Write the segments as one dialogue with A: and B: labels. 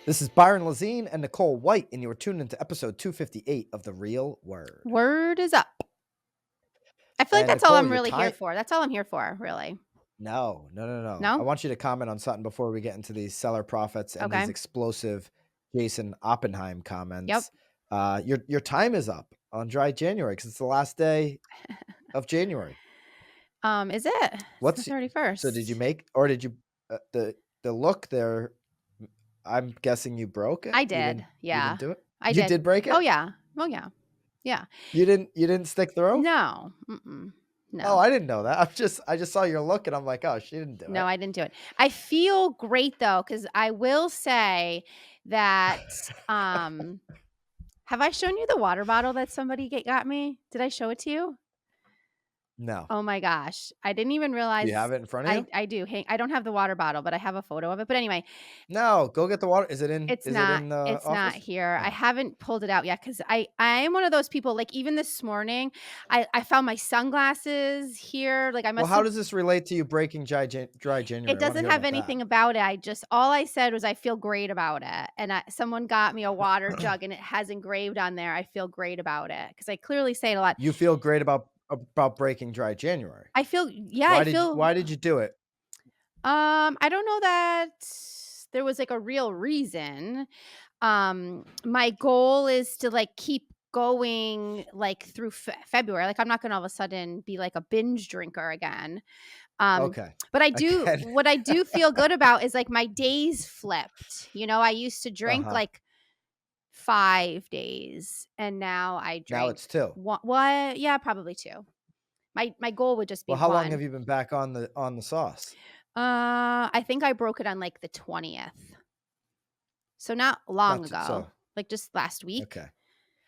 A: This is Byron Lazine and Nicole White, and you are tuned into episode 258 of The Real Word.
B: Word is up. I feel like
A: And
B: that's all
A: Nicole,
B: I'm
A: your
B: really here
A: time.
B: for. That's all I'm here for, really.
A: No. I
B: No?
A: want you to comment on something before we get into these seller profits and these
B: Okay.
A: explosive Jason Oppenheim
B: Yep.
A: comments. Your time is up on dry January because it's the last day of January.
B: Is it? It's the
A: What's so? Did you
B: 31st.
A: make or did you the look there? I'm guessing you broke it.
B: I
A: You
B: did.
A: didn't. You didn't
B: Yeah.
A: do it.
B: I
A: You
B: did.
A: did break
B: Oh,
A: it.
B: yeah. Oh, yeah. Yeah.
A: You didn't. You didn't stick through.
B: No. Mm-mm.
A: Oh,
B: No.
A: I didn't know that. I just saw your look and I'm like, "Oh, she didn't do
B: No,
A: it."
B: I didn't do it. I feel great, though, because I will say that, um have I shown you the water bottle that somebody got me? Did I show it to you?
A: No.
B: Oh my gosh. I didn't even
A: Do you
B: realize
A: have it in front of
B: I
A: you?
B: I do. I don't have the water bottle, but I have a photo of it. But anyway,
A: No, go get the water.
B: It's
A: Is it
B: not
A: in the
B: it's not
A: office?
B: here. I
A: Oh.
B: haven't pulled it out yet because I'm one of those people, like, even this morning, I found my sunglasses here, like, I
A: Well,
B: must
A: how
B: have
A: does this relate to you breaking dry
B: it
A: January? I wanna
B: doesn't
A: hear
B: have
A: about that.
B: anything about it. All I said was I feel great about it, and someone got me a water jug, and it has engraved on there, "I feel great about it," because I clearly say it a lot.
A: You feel great about breaking dry January.
B: I feel yeah, I feel
A: Why did you do it?
B: I don't know that there was, like, a real reason. My goal is to, like, keep going, like, through February. Like, I'm not gonna all of a sudden be, like, a binge drinker again. Um,
A: Okay.
B: but I do
A: Again.
B: what I do feel good about is, like, my days flipped. I used to drink,
A: Uh-huh.
B: like, 5 days, and now I
A: Now
B: drink
A: it's 2.
B: what? Yeah, probably 2. My goal would just be
A: Well, how long
B: 1.
A: have you been back on the sauce?
B: I think I broke it on, like, the 20th. So not long
A: Not t
B: ago,
A: so
B: like, just last week.
A: okay.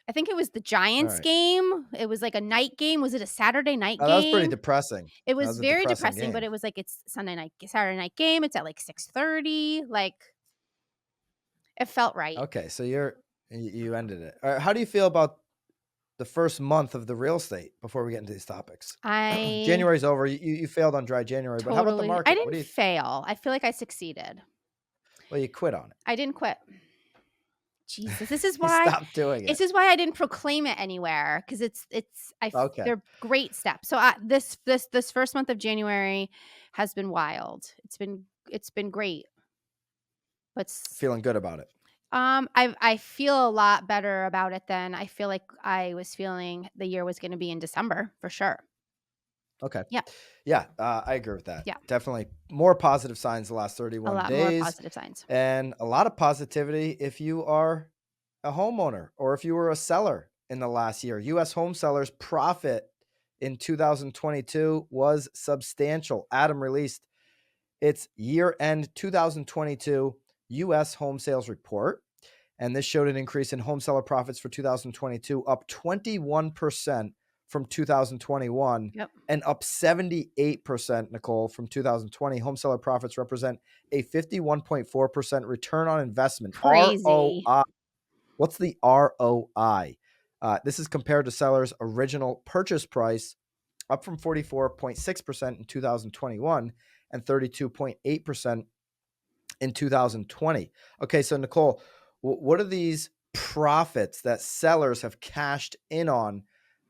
B: I think it was the Giants
A: Alright.
B: game. It was like a night game. Was it a Saturday night
A: Oh, that was pretty
B: game?
A: depressing.
B: It
A: That
B: was
A: was a
B: very
A: depressing
B: depressing, but
A: game.
B: it was like it's Saturday night game. It's at like 6:30. Like, it felt right.
A: Okay, so you ended it. Alright, how do you feel about the first month of the real estate before we get into these topics?
B: I
A: January's over. You failed on dry January, but how about the
B: I
A: market? What
B: didn't
A: do you
B: fail. I feel like I succeeded.
A: well, you quit on it.
B: I didn't quit. Jesus,
A: You stopped doing it.
B: this is why I didn't proclaim it anywhere, because
A: Okay.
B: they're great steps. So this first month of January has been wild. It's been great. But
A: Feeling good about it.
B: I feel a lot better about it than I feel like I was feeling the year was going to be in December, for sure.
A: Okay.
B: Yeah,
A: Yeah, I agree with that.
B: yeah,
A: Definitely more positive signs the last
B: a
A: 31
B: lot more
A: days
B: positive signs.
A: and a lot of positivity if you are a homeowner or if you were a seller in the last year. US home sellers profit in 2022 was substantial. Adam released its year-end 2022 US home sales report, and this showed an increase in home seller profits for 2022, up 21% from 2021
B: Yep,
A: and up 78%, Nicole, from 2020. Home seller profits represent a 51.4% return on investment,
B: crazy,
A: ROI. What's the ROI? This is compared to sellers' original purchase price, up from 44.6% in 2021 and 32.8% in 2020. Okay, so Nicole, what are these profits that sellers have cashed in on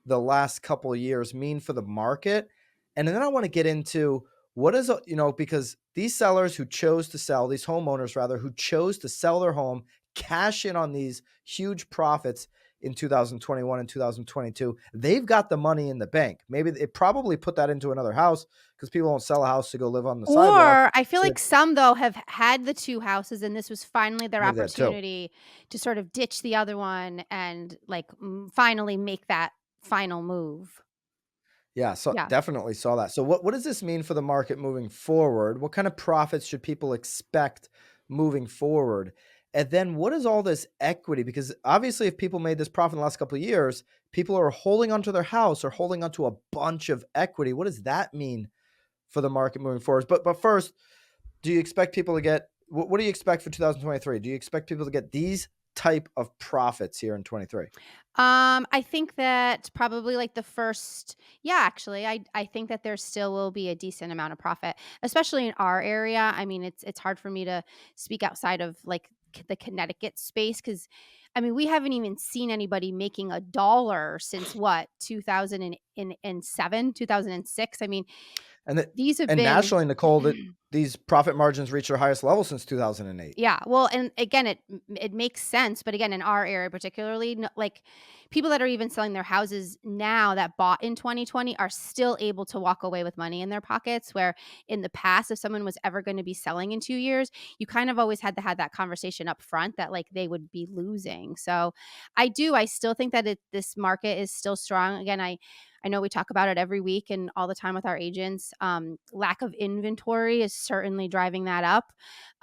A: the last couple of years mean for the market? And then I want to get into what is, because these sellers who chose to sell, these homeowners rather, who chose to sell their home, cash in on these huge profits in 2021 and 2022, they've got the money in the bank. Maybe they probably put that into another house because people won't sell a house to go live on the sidewalk.
B: or I feel
A: So
B: like some, though, have had the 2 houses, and this was finally their
A: maybe that too.
B: opportunity to sort of ditch the other one and, like, finally make that final move.
A: Yeah, so
B: Yeah.
A: definitely saw that. So what does this mean for the market moving forward? What kind of profits should people expect moving forward? And then what is all this equity? Because obviously if people made this profit in the last couple of years, people are holding onto their house or holding onto a bunch of equity. What does that mean for the market moving forward? But first, do you expect people to get what do you expect for 2023? Do you expect people to get these type of profits here in 23?
B: I think that probably like the first yeah, actually, I think that there still will be a decent amount of profit, especially in our area. I mean, it's hard for me to speak outside of like the Connecticut space, because I mean, we haven't even seen anybody making a dollar since what, 2007, 2006. I mean,
A: And
B: these have
A: and
B: been
A: nationally, Nicole, that these profit margins reached their highest level since 2008.
B: yeah, well, and again, it makes sense, but again, in our area particularly, like, people that are even selling their houses now that bought in 2020 are still able to walk away with money in their pockets, where in the past, if someone was ever gonna be selling in 2 years, you kind of always had to have that conversation up front that, like, they would be losing. So, I still think that this market is still strong. Again, I know we talk about it every week and all the time with our agents. Lack of inventory is certainly driving that up.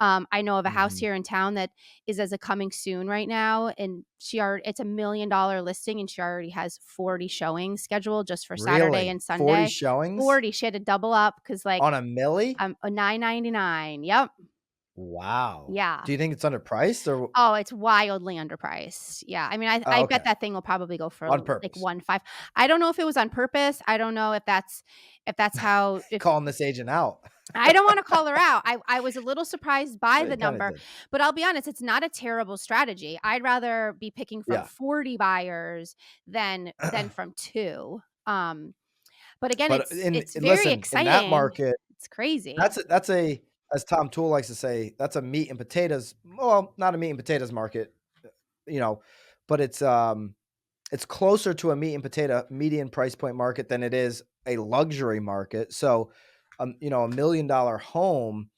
B: I know of a house
A: Mhm.
B: here in town that is as a coming soon right now, and it's $1 million listing, and she already has 40 showings scheduled just for Saturday
A: Really?
B: and
A: 40
B: Sunday.
A: showings
B: 40. She had to double up because like
A: on a milli?
B: a 9.99. Yep.
A: Wow.
B: Yeah.
A: Do you think it's underpriced or
B: Oh, it's wildly underpriced. Yeah. I mean, I
A: oh,
B: bet
A: okay.
B: that thing will probably go
A: On
B: for like
A: purpose.
B: 1.5. I don't know if it was on purpose. I don't know if that's how if
A: Calling this agent out.
B: I don't wanna call her out. I was a little surprised by
A: Well,
B: the
A: you kinda
B: number,
A: did.
B: but I'll be honest, it's not a terrible strategy. I'd rather be picking from
A: Yeah.
B: 40 buyers than from 2. But again,
A: But in
B: it's very
A: listen, in that
B: exciting.
A: market,
B: It's crazy.
A: that's a as Tom Toole likes to say, that's a meat and potatoes, well, not a meat and potatoes market, you know, but it's closer to a meat and potato median price point market than it is a luxury market. So, $1 million home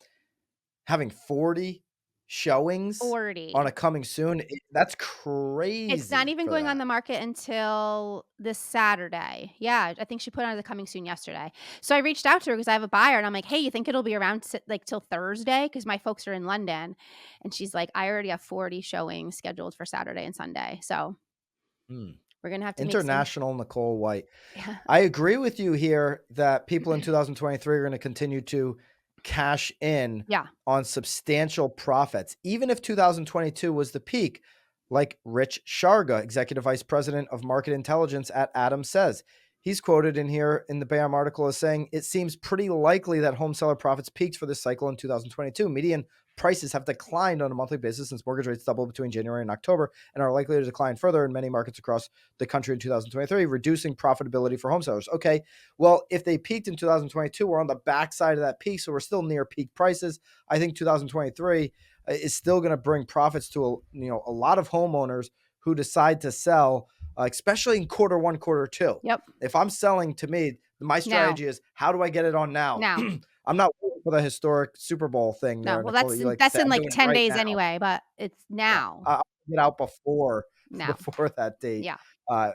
A: having 40 showings on
B: 40.
A: a coming soon, that's
B: It's not
A: crazy
B: even
A: for
B: going on
A: that.
B: the market until this Saturday. Yeah, I think she put it on the coming soon yesterday. So I reached out to her because I have a buyer, and I'm like, "Hey, you think it'll be around like till Thursday?" Because my folks are in London, and she's like, "I already have 40 showings scheduled for Saturday and Sunday, so
A: Hmm.
B: we're gonna have to make some."
A: International Nicole White.
B: Yeah,
A: I agree with you here that people in 2023 are going to continue to cash in
B: yeah,
A: on substantial profits, even if 2022 was the peak, like Rich Sharga, Executive Vice President of Market Intelligence at Adams, says. He's quoted in here in the BAM article as saying, it seems pretty likely that home seller profits peaked for this cycle in 2022. Median prices have declined on a monthly basis since mortgage rates doubled between January and October and are likely to decline further in many markets across the country in 2023, reducing profitability for home sellers. Okay, well, if they peaked in 2022, we're on the backside of that peak, so we're still near peak prices. I think 2023 is still going to bring profits to a lot of homeowners who decide to sell, especially in quarter one, quarter two.
B: yep.
A: If I'm selling, to me, my
B: Now,
A: strategy is how do I get it on now?
B: now,
A: I'm not waiting for the historic Super Bowl thing
B: no.
A: there,
B: Well,
A: Nicole.
B: that's
A: You like to
B: that's
A: say
B: in
A: I'm
B: like
A: doing it
B: 10
A: right
B: days
A: now.
B: anyway, but it's
A: Yeah,
B: now,
A: I'll get out before
B: now.
A: before that date
B: Yeah.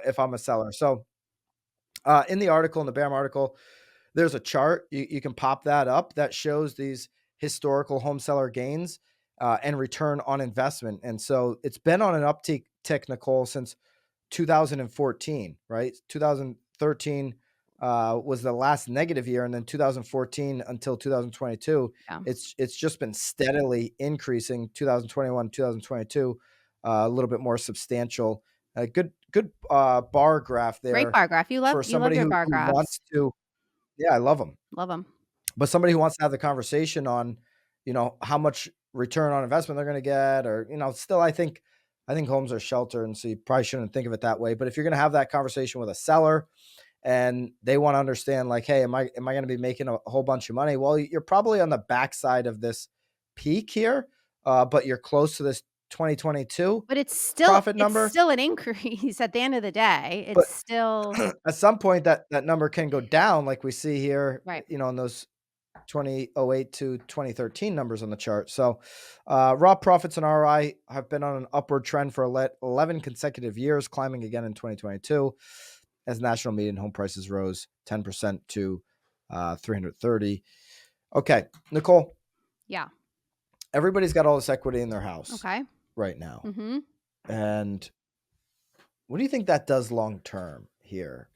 A: if I'm a seller. So in the article, in the BAM article, there's a chart. You can pop that up that shows these historical home seller gains and return on investment. And so it's been on an uptick, Nicole, since 2014, right? 2013 was the last negative year, and then 2014 until 2022,
B: Yeah.
A: it's just been steadily increasing. 2021, 2022, a little bit more substantial. Good bar graph
B: Great
A: there
B: bar graph.
A: for
B: You love
A: somebody
B: your
A: who
B: bar graphs.
A: wants to. Yeah, I love them.
B: Love them.
A: But somebody who wants to have the conversation on, how much return on investment they're going to get, or still, I think homes are shelter, and so you probably shouldn't think of it that way. But if you're going to have that conversation with a seller, and they want to understand, like, hey, am I going to be making a whole bunch of money? Well, you're probably on the backside of this peak here, but you're close to this 2022
B: But
A: profit
B: it's
A: number.
B: still an increase at the end of the day. It's
A: But
B: still
A: at some point, that number can go down, like we see here,
B: right.
A: in those 2008 to 2013 numbers on the chart. So, raw profits and ROI have been on an upward trend for 11 consecutive years, climbing again in 2022 as national median home prices rose 10% to 330. Okay, Nicole,
B: Yeah.
A: everybody's got all this equity in their house
B: Okay.
A: right now.
B: Mhm.
A: And what do you think that does long term here?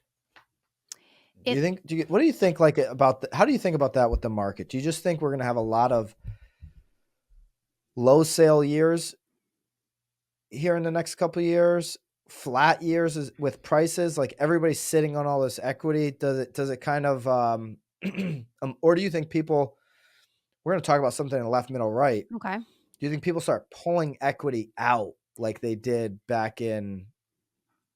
B: It
A: What do you think like about how do you think about that with the market? Do you just think we're going to have a lot of low sale years here in the next couple of years, flat years with prices, like everybody's sitting on all this equity? Does it kind of or do you think people, we're going to talk about something in the left, middle, right.
B: okay.
A: Do you think people start pulling equity out like they did back in,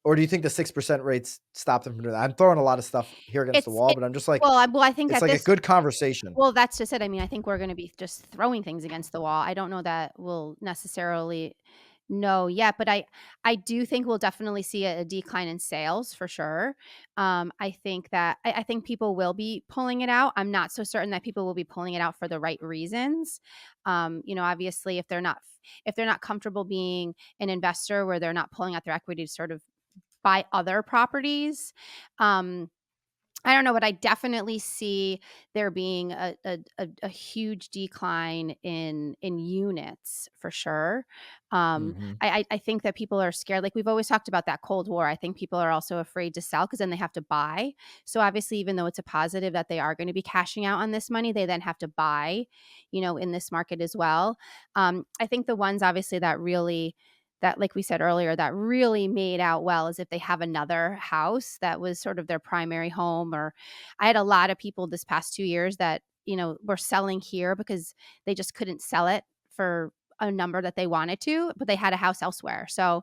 A: or do you think the 6% rates stop them from doing that? I'm throwing a lot of stuff here against the
B: It's
A: wall,
B: it
A: but I'm just like,
B: well, I think
A: it's
B: that
A: like a
B: this
A: good conversation.
B: well, that's just it. I mean, I think we're gonna be just throwing things against the wall. I don't know that we'll necessarily know yet, but I do think we'll definitely see a decline in sales for sure. I think that I think people will be pulling it out. I'm not so certain that people will be pulling it out for the right reasons. Obviously, if they're not comfortable being an investor where they're not pulling out their equity to sort of buy other properties, um, I don't know, but I definitely see there being a huge decline in units for sure.
A: Mhm.
B: I think that people are scared. Like we've always talked about that Cold War. I think people are also afraid to sell because then they have to buy. So obviously, even though it's a positive that they are going to be cashing out on this money, they then have to buy, in this market as well. I think the ones obviously that like we said earlier, that really made out well is if they have another house that was sort of their primary home. Or I had a lot of people this past 2 years that, were selling here because they just couldn't sell it for a number that they wanted to, but they had a house elsewhere. So,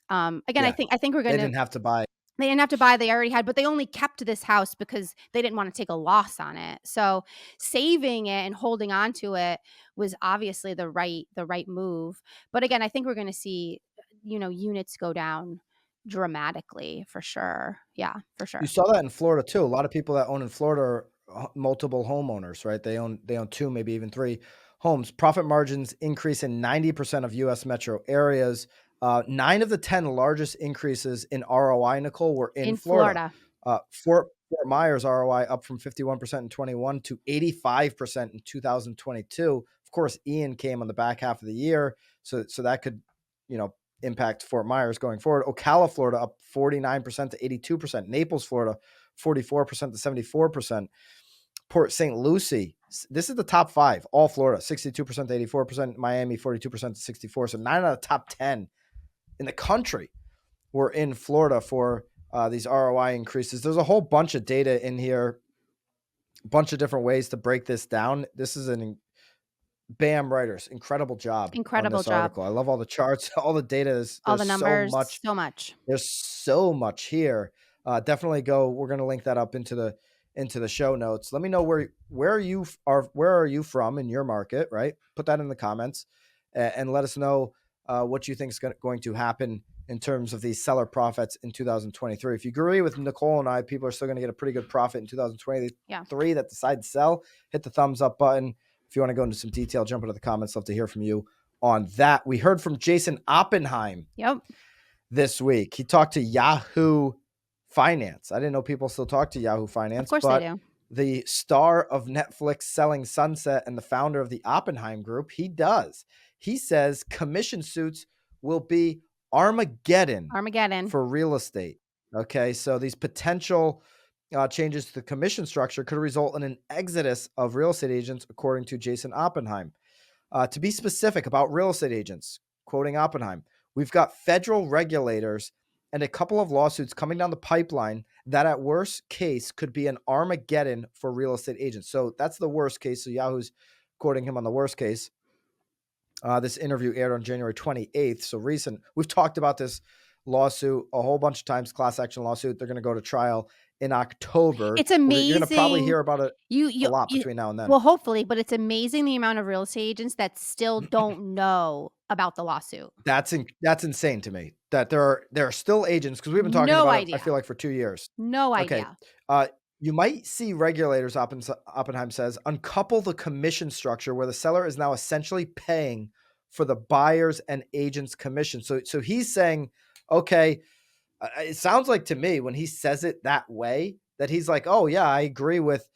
B: again,
A: Yeah.
B: I think we're
A: They
B: gonna
A: didn't have to buy.
B: they didn't have to buy, they already had, but they only kept this house because they didn't wanna take a loss on it. So, saving it and holding on to it was obviously the right move. But again, I think we're gonna see, units go down dramatically for sure. Yeah, for
A: You
B: sure.
A: saw that in Florida too. A lot of people that own in Florida are multiple homeowners, right? They own 2, maybe even 3 homes. Profit margins increase in 90% of US metro areas. 9 of the 10 largest increases in ROI, Nicole, were in
B: In
A: Florida.
B: Florida.
A: Fort Myers ROI up from 51% in 21 to 85% in 2022. Of course, Ian came on the back half of the year, so that could, you know, impact Fort Myers going forward. Ocala, Florida, up 49% to 82%. Naples, Florida, 44% to 74%. Port St. Lucie, this is the top 5, all Florida, 62% to 84%. Miami, 42% to 64%. So 9 out of the top 10 in the country were in Florida for these ROI increases. There's a whole bunch of data in here, a bunch of different ways to break this down. This is BAM writers, incredible job on
B: Incredible
A: this
B: job.
A: article. I love all the charts, all the data.
B: All the
A: There's so
B: numbers,
A: much.
B: so much.
A: There's so much here. Definitely go. We're going to link that up into the show notes. Let me know where are you from in your market, right? Put that in the comments and let us know what you think is going to happen in terms of these seller profits in 2023. If you agree with Nicole and I, people are still going to get a pretty good profit in 2023
B: Yeah.
A: that decide to sell. Hit the thumbs up button. If you want to go into some detail, jump into the comments. Love to hear from you on that. We heard from Jason Oppenheim
B: Yep.
A: this week. He talked to Yahoo Finance. I didn't know people still talk to Yahoo
B: Of
A: Finance,
B: course they
A: but
B: do.
A: the star of Netflix selling Sunset and the founder of the Oppenheim Group, he does. He says commission suits will be Armageddon
B: Armageddon.
A: for real estate. Okay, so these potential changes to the commission structure could result in an exodus of real estate agents, according to Jason Oppenheim. To be specific about real estate agents, quoting Oppenheim, we've got federal regulators and a couple of lawsuits coming down the pipeline that at worst case could be an Armageddon for real estate agents. So that's the worst case. So Yahoo's quoting him on the worst case. This interview aired on January 28th. So recent. We've talked about this lawsuit a whole bunch of times, class action lawsuit. They're going to go to trial in October.
B: It's
A: You're going to probably
B: amazing.
A: hear about it
B: You
A: a
B: you
A: lot
B: you
A: between now and then.
B: well, hopefully, but it's amazing the amount of real estate agents that still don't know about the lawsuit.
A: That's insane to me that there are still agents, because we've been talking
B: No
A: about it, I
B: idea.
A: feel like, for 2 years.
B: No
A: Okay.
B: idea.
A: You might see regulators, Oppenheim says, uncouple the commission structure where the seller is now essentially paying for the buyers and agents' commission. So he's saying, okay, it sounds like to me when he says it that way that he's like, oh yeah, I agree with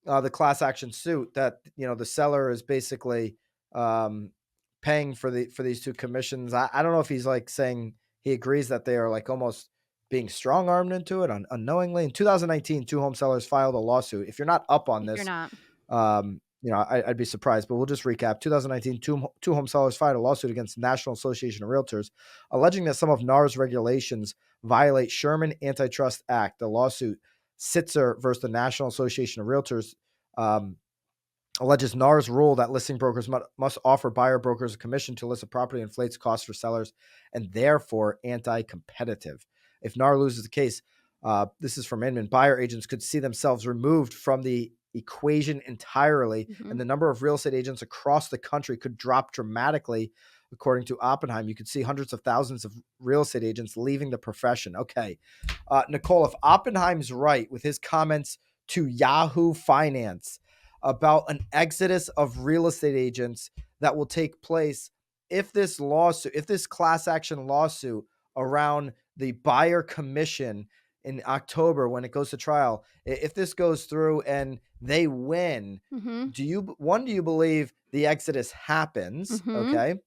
A: the class action suit that, the seller is basically paying for these 2 commissions. I don't know if he's like saying he agrees that they are like almost being strong armed into it unknowingly. In 2019, 2 home sellers filed a lawsuit. If you're not up on
B: If you're
A: this,
B: not.
A: I'd be surprised, but we'll just recap. 2019, two home sellers filed a lawsuit against the National Association of Realtors, alleging that some of NAR's regulations violate Sherman Antitrust Act. The lawsuit, Sitzer versus the National Association of Realtors, alleges NAR's rule that listing brokers must offer buyer brokers a commission to list a property inflates costs for sellers and therefore anti-competitive. If NAR loses the case, this is from Inman, buyer agents could see themselves removed from the equation entirely,
B: Mhm.
A: and the number of real estate agents across the country could drop dramatically. According to Oppenheim, you could see hundreds of thousands of real estate agents leaving the profession. Okay. Nicole, if Oppenheim's right with his comments to Yahoo Finance about an exodus of real estate agents that will take place if this class action lawsuit around the buyer commission in October when it goes to trial, if this goes through and they win,
B: Mhm.
A: do you believe the exodus happens?
B: Mhm.
A: Okay.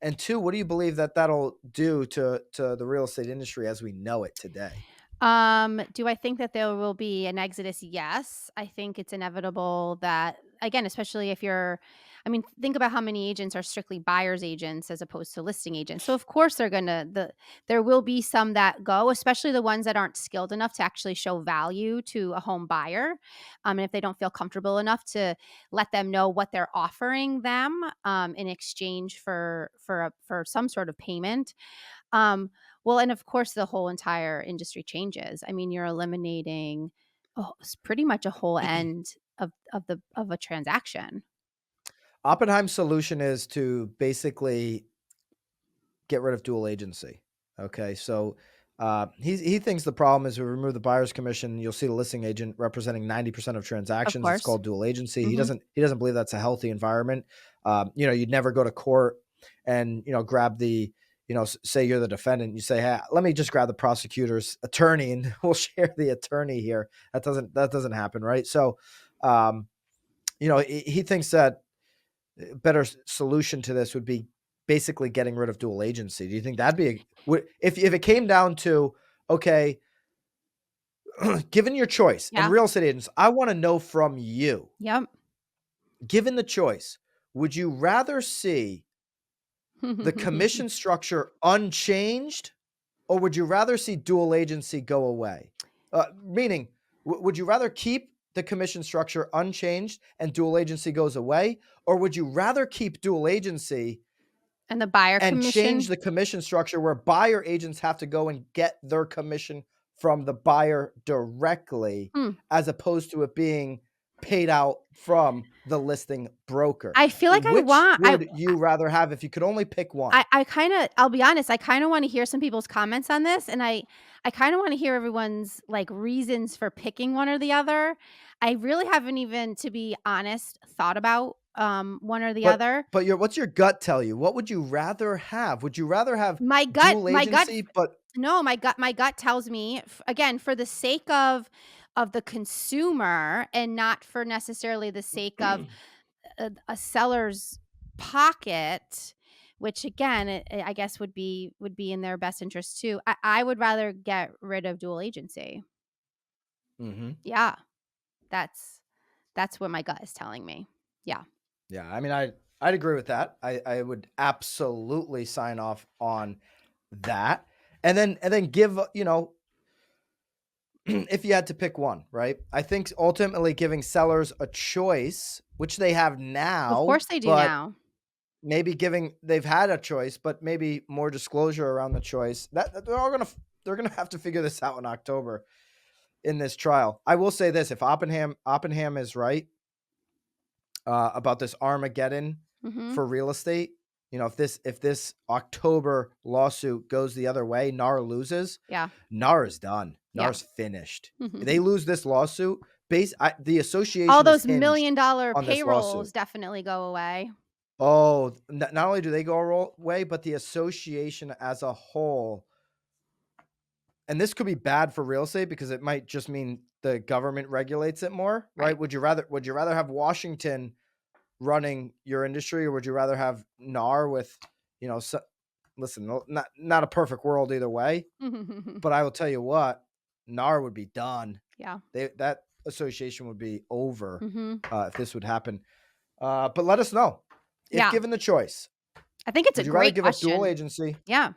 A: And two, what do you believe that that'll do to the real estate industry as we know it today?
B: Do I think that there will be an exodus? Yes. I think it's inevitable that, again, especially if you're, I mean, think about how many agents are strictly buyer's agents as opposed to listing agents. So of course there will be some that go, especially the ones that aren't skilled enough to actually show value to a home buyer. And if they don't feel comfortable enough to let them know what they're offering them, in exchange for some sort of payment. Well, and of course, the whole entire industry changes. I mean, you're eliminating pretty much a whole end of a transaction.
A: Oppenheim's solution is to basically get rid of dual agency. Okay, so he thinks the problem is we remove the buyer's commission. You'll see the listing agent representing 90% of
B: Of
A: transactions. It's
B: course.
A: called dual agency. He
B: Mhm.
A: doesn't believe that's a healthy environment. You'd never go to court and grab the say you're the defendant. You say, hey, let me just grab the prosecutor's attorney and we'll share the attorney here. That doesn't happen, right? So, he thinks that better solution to this would be basically getting rid of dual agency. Do you think that'd be if it came down to, okay, given your choice and
B: Yeah.
A: real estate agents, I want to know from you,
B: Yep.
A: given the choice, would you rather see the commission structure unchanged or would you rather see dual agency go away? Meaning, would you rather keep the commission structure unchanged and dual agency goes away, or would you rather keep dual agency
B: And the buyer
A: and change
B: commission?
A: the commission structure where buyer agents have to go and get their commission from the buyer directly,
B: Hmm.
A: as opposed to it being paid out from the listing broker?
B: I feel like
A: Which would you rather have if you could only pick one?
B: I kinda, I'll be honest, I kinda wanna hear some people's comments on this, and I kinda wanna hear everyone's, like, reasons for picking one or the other. I really haven't even, to be honest, thought about, one or the
A: But
B: other.
A: what's your gut tell you? What would you rather have? Would you rather have
B: My gut
A: dual
B: my gut
A: agency, but
B: No, my gut tells me, again, for the sake of the consumer and not for necessarily the sake of a seller's pocket, which again, I guess would be in their best interest too. I would rather get rid of dual agency.
A: Mhm.
B: Yeah, that's that's what my gut is telling me. Yeah.
A: Yeah, I mean, I'd agree with that. I would absolutely sign off on that. And then give, if you had to pick one, right? I think ultimately giving sellers a choice, which they have
B: Of
A: now,
B: course they do
A: but
B: now.
A: maybe they've had a choice, but maybe more disclosure around the choice. That they're gonna have to figure this out in October in this trial. I will say this: if Oppenham is right, about this Armageddon
B: Mhm.
A: for real estate. If this October lawsuit goes the other way, NAR loses.
B: Yeah.
A: NAR is done.
B: Yeah.
A: NAR's finished. If they lose this lawsuit, the
B: All
A: association is
B: those
A: hinged
B: $1,000,000
A: on this
B: payrolls
A: lawsuit.
B: definitely go away.
A: Oh, not only do they go away, but the association as a whole. And this could be bad for real estate because it might just mean the government regulates it more, right?
B: Right.
A: Would you rather have Washington running your industry, or would you rather have NAR with, listen, not a perfect world either way, but I will tell you what, NAR would be done.
B: Yeah.
A: That association would be over
B: Mhm.
A: if this would happen. But let us know if
B: Yeah.
A: given the choice.
B: I think it's a
A: Would you rather
B: great
A: give up dual
B: question.
A: agency?
B: Yeah.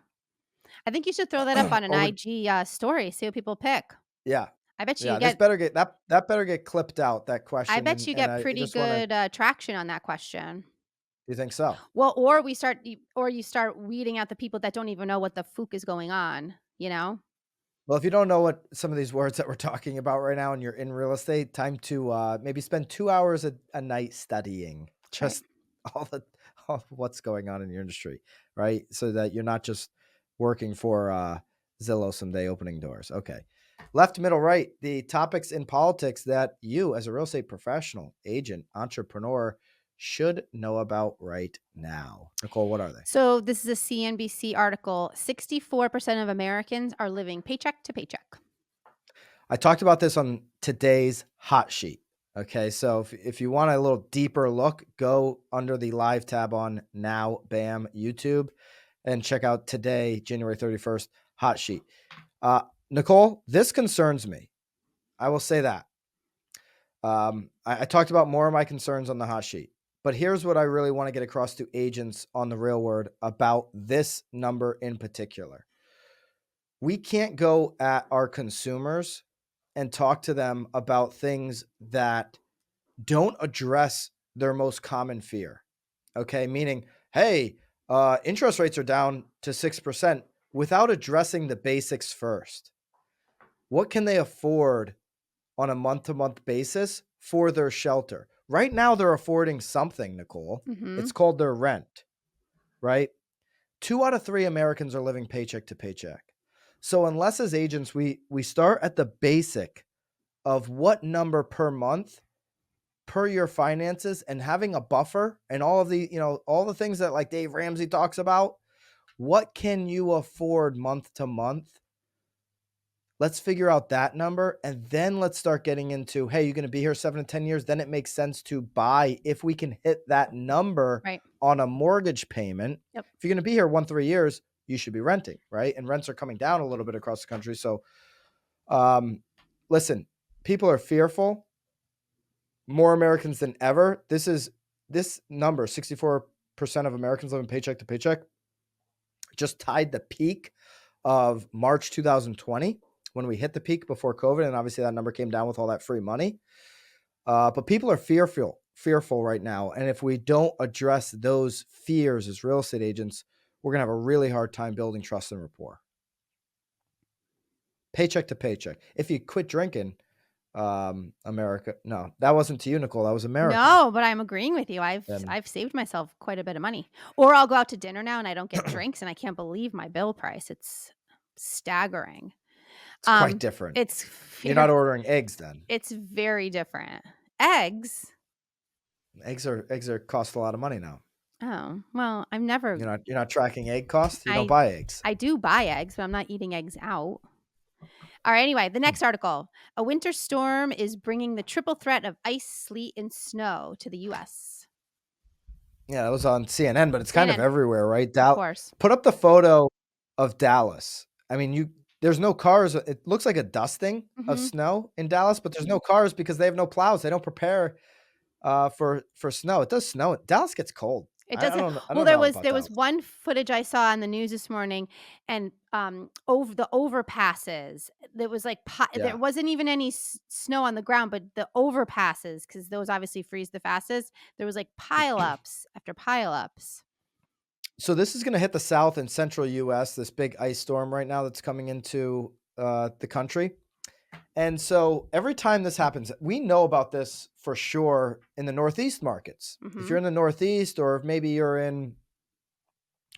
B: I think you should throw that up on an
A: Or would
B: IG, story, see what people pick.
A: yeah?
B: I bet you
A: Yeah, this
B: get
A: better get that better get clipped out, that
B: I
A: question,
B: bet you
A: and
B: get
A: I
B: pretty
A: just wanna.
B: good, traction on that question.
A: You think so?
B: Well, or we start y or you start weeding out the people that don't even know what the fook is going on, you know?
A: Well, if you don't know what some of these words that we're talking about right now and you're in real estate, time to maybe spend 2 hours a night studying
B: Right.
A: just all the all what's going on in your industry, right? So that you're not just working for Zillow someday opening doors. Okay. Left, middle, right. The topics in politics that you, as a real estate professional, agent, entrepreneur, should know about right now. Nicole, what are they?
B: So this is a CNBC article. 64% of Americans are living paycheck to paycheck.
A: I talked about this on today's hot sheet. Okay, so if you want a little deeper look, go under the live tab on Now Bam YouTube and check out today, January 31st, hot sheet. Nicole, this concerns me. I will say that. I talked about more of my concerns on the hot sheet, but here's what I really want to get across to agents on the real word about this number in particular. We can't go at our consumers and talk to them about things that don't address their most common fear. Okay. Meaning, hey, interest rates are down to 6% without addressing the basics first. What can they afford on a month to month basis for their shelter? Right now, they're affording something, Nicole. It's
B: Mhm.
A: called their rent, right? 2 out of 3 Americans are living paycheck to paycheck. So unless as agents we start at the basic of what number per month per your finances and having a buffer and all of the, all the things that like Dave Ramsey talks about, what can you afford month to month? Let's figure out that number and then let's start getting into, hey, you're going to be here 7 to 10 years, then it makes sense to buy if we can hit that number
B: Right.
A: on a mortgage payment.
B: Yep.
A: If you're going to be here 1-3 years, you should be renting, right? And rents are coming down a little bit across the country. So listen, people are fearful, more Americans than ever. This number, 64% of Americans living paycheck to paycheck, just tied the peak of March 2020 when we hit the peak before COVID. And obviously that number came down with all that free money. But people are fearful right now. And if we don't address those fears as real estate agents, we're going to have a really hard time building trust and rapport. Paycheck to paycheck. If you quit drinking, America. No, that wasn't to you, Nicole. That was America.
B: No, but I'm agreeing with you.
A: And
B: I've saved myself quite a bit of money. Or I'll go out to dinner now and I don't get drinks and I can't believe my bill price. It's staggering.
A: it's quite different.
B: It's
A: You're
B: very
A: not ordering eggs then.
B: it's very different. Eggs?
A: Eggs are cost a lot of money now.
B: Oh, well, I'm never
A: You're not tracking egg costs. You don't
B: I
A: buy eggs.
B: I do buy eggs, but I'm not eating eggs out. All right, anyway, the next article. A winter storm is bringing the triple threat of ice, sleet, and snow to the US.
A: Yeah, it was on CNN, but it's kind of
B: CNN,
A: everywhere, right?
B: of course.
A: Put up the photo of Dallas. I mean, there's no cars. It looks like a dusting of
B: Mhm.
A: snow in Dallas, but there's no cars because they have no plows. They don't prepare for snow. It does snow. Dallas gets cold.
B: It
A: I
B: doesn't
A: don't I
B: well,
A: don't know about
B: there was
A: Dallas.
B: one footage I saw on the news this morning and, over the overpasses, there was, like, there
A: Yeah.
B: wasn't even any snow on the ground, but the overpasses, because those obviously freeze the fastest, there was, like, pileups after pileups.
A: So this is going to hit the south and central US, this big ice storm right now that's coming into the country. And so every time this happens, we know about this for sure in the Northeast markets. If you're
B: Mhm.
A: in the Northeast, or if maybe you're in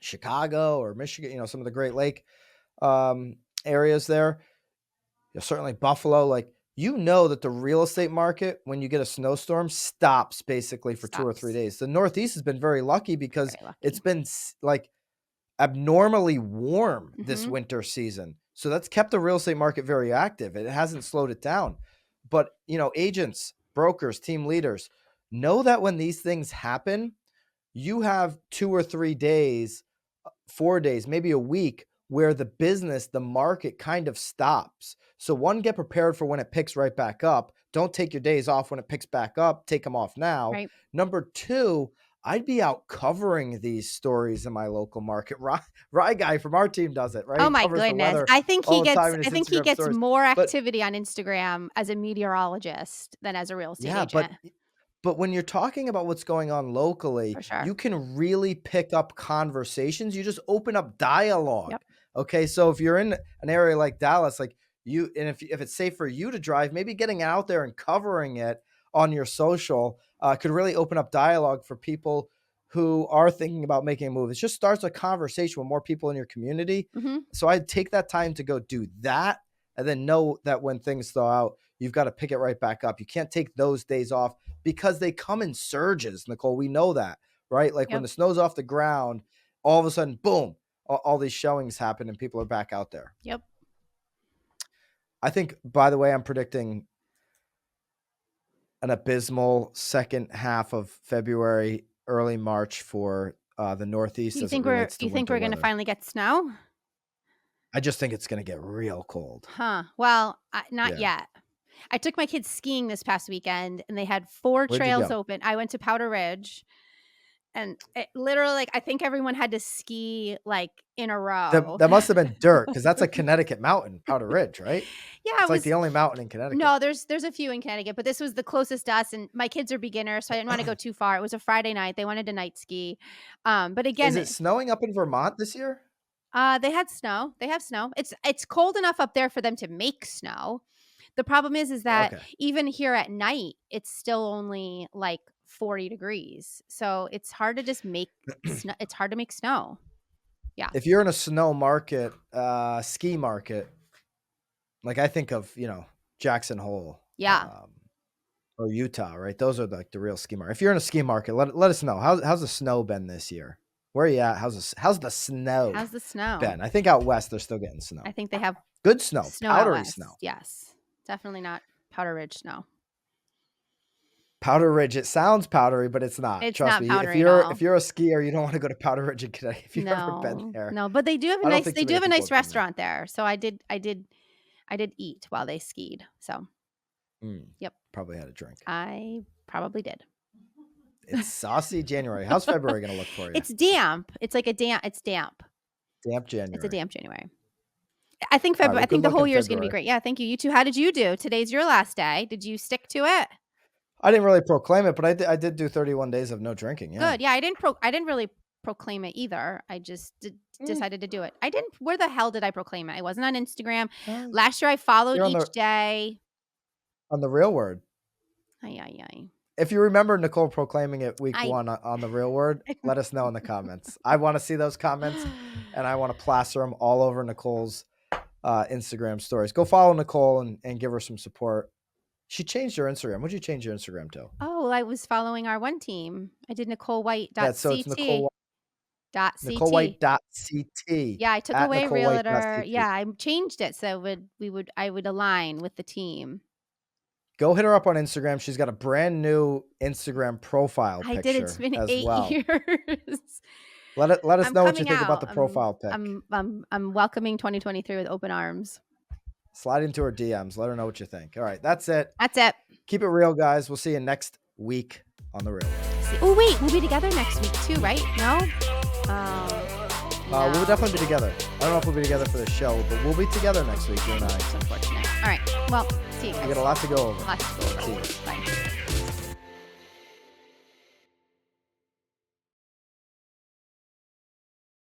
A: Chicago or Michigan, some of the Great Lake areas there, certainly Buffalo, like, that the real estate market, when you get a snowstorm, stops basically for 2 or 3
B: Stops.
A: days. The Northeast has been very lucky because
B: Very
A: it's
B: lucky.
A: been like abnormally warm this
B: Mhm.
A: winter season. So that's kept the real estate market very active. It hasn't slowed it down. But, agents, brokers, team leaders know that when these things happen, you have 2 or 3 days, 4 days, maybe a week where the market kind of stops. So one, get prepared for when it picks right back up. Don't take your days off when it picks back up. Take them off now.
B: Right.
A: Number two, I'd be out covering these stories in my local market. Rye guy from our team does it, right?
B: Oh
A: He
B: my
A: covers the
B: goodness.
A: weather all the time in his
B: He
A: Instagram
B: gets
A: stories.
B: more
A: But
B: activity on Instagram as a meteorologist than as a real estate
A: yeah,
B: agent,
A: but when you're talking about what's going on locally,
B: for sure.
A: you can really pick up conversations. You just open up dialogue.
B: Yep.
A: Okay. So if you're in an area like Dallas, like and if it's safe for you to drive, maybe getting out there and covering it on your social could really open up dialogue for people who are thinking about making a move. It just starts a conversation with more people in your community.
B: Mhm.
A: So I'd take that time to go do that, and then know that when things thaw out, you've got to pick it right back up. You can't take those days off because they come in surges, Nicole. We know that, right? Like when
B: Yep.
A: the snow's off the ground, all of a sudden, boom, all these showings happen and people are back out there.
B: Yep.
A: I think, by the way, I'm predicting an abysmal second half of February, early March for the Northeast as it relates to
B: You think
A: winter
B: we're gonna
A: weather.
B: finally get snow?
A: I just think it's going to get real cold.
B: Huh. Well, not
A: Yeah.
B: yet. I took my kids skiing this past weekend, and they had 4
A: Where'd you
B: trails
A: go?
B: open. I went to Powder Ridge, and it literally, like, I think everyone had to ski, like, in a row.
A: That must have been dirt because that's a Connecticut mountain, Powder Ridge, right?
B: Yeah,
A: It's
B: it
A: like
B: was
A: the only mountain in Connecticut.
B: no, there's a few in Connecticut, but this was the closest to us, and my kids are beginners, so I didn't wanna go too far. It was a Friday night. They wanted to night ski. But
A: Is
B: again,
A: it snowing up in Vermont this year?
B: they had snow. They have snow. It's cold enough up there for them to make snow. The problem is that
A: Okay.
B: even here at night, it's still only like 40 degrees. So it's hard to just make snow. It's hard to make snow. Yeah.
A: If you're in a snow market, ski market, like I think of, Jackson Hole,
B: Yeah.
A: or Utah, right? Those are like the real ski market. If you're in a ski market, let us know. How's the snow been this year? Where are you at? How's the snow
B: How's the snow?
A: been? I think out west they're still getting snow.
B: I think they have
A: Good snow,
B: snow out
A: powdery
B: west.
A: snow.
B: Yes. Definitely not Powder Ridge snow.
A: Powder Ridge. It sounds powdery, but it's not.
B: It's
A: Trust
B: not
A: me.
B: powdery at all.
A: If you're a skier, you don't want to go to Powder Ridge in Connecticut. If you've ever been there,
B: No, but they do have
A: I don't think
B: they
A: too
B: do
A: many
B: have a
A: people
B: nice
A: have been there.
B: restaurant there. So I did eat while they skied. So Yep.
A: Probably had a drink.
B: I probably did.
A: It's saucy January. How's February going to look for you?
B: It's damp. It's damp.
A: Damp January.
B: It's a damp January. I think
A: All right,
B: February.
A: well,
B: I think
A: good
B: the
A: luck
B: whole
A: in
B: year is going to be
A: February.
B: great. Yeah, thank you. You too. How did you do? Today's your last day. Did you stick to it?
A: I didn't really proclaim it, but I did do 31 days of no drinking. Yeah.
B: Good. Yeah, I didn't really proclaim it either. I just decided to do it. I didn't. Where the hell did I proclaim it? I wasn't on Instagram. Last year I followed
A: You're on
B: each day.
A: On the Real Word.
B: Ay.
A: If you remember Nicole proclaiming it week
B: I-
A: 1 on the Real Word, let us know in the comments. I want to see those comments, and I want to plaster them all over Nicole's Instagram stories. Go follow Nicole and give her some support. She changed her Instagram. What did you change your Instagram to?
B: Oh, I was following our one team. I did NicoleWhite.ct.
A: So it's Nicole
B: .ct.
A: White.ct.
B: Yeah, I took
A: at
B: away
A: Nicole
B: Realtor.
A: White.ct.
B: Yeah, I changed it so I would align with the team.
A: Go hit her up on Instagram. She's got a brand new Instagram profile picture.
B: I did. It's been
A: as
B: 8
A: well.
B: years.
A: Let us
B: I'm
A: know what you
B: coming
A: think about the
B: out.
A: profile pic.
B: I'm welcoming 2023 with open arms.
A: Slide into her DMs. Let her know what you think. All right, that's it.
B: That's it.
A: Keep it real, guys. We'll see you next week on the Real World.
B: Oh wait, we'll be together next week too, right? No.
A: We'll definitely be together. I don't know if we'll be together for the show, but we'll be together next week, you and I.
B: It's unfortunate. All right. Well, see you guys.
A: We got a lot to go over.
B: Lots to go over.
A: See you.
B: Bye.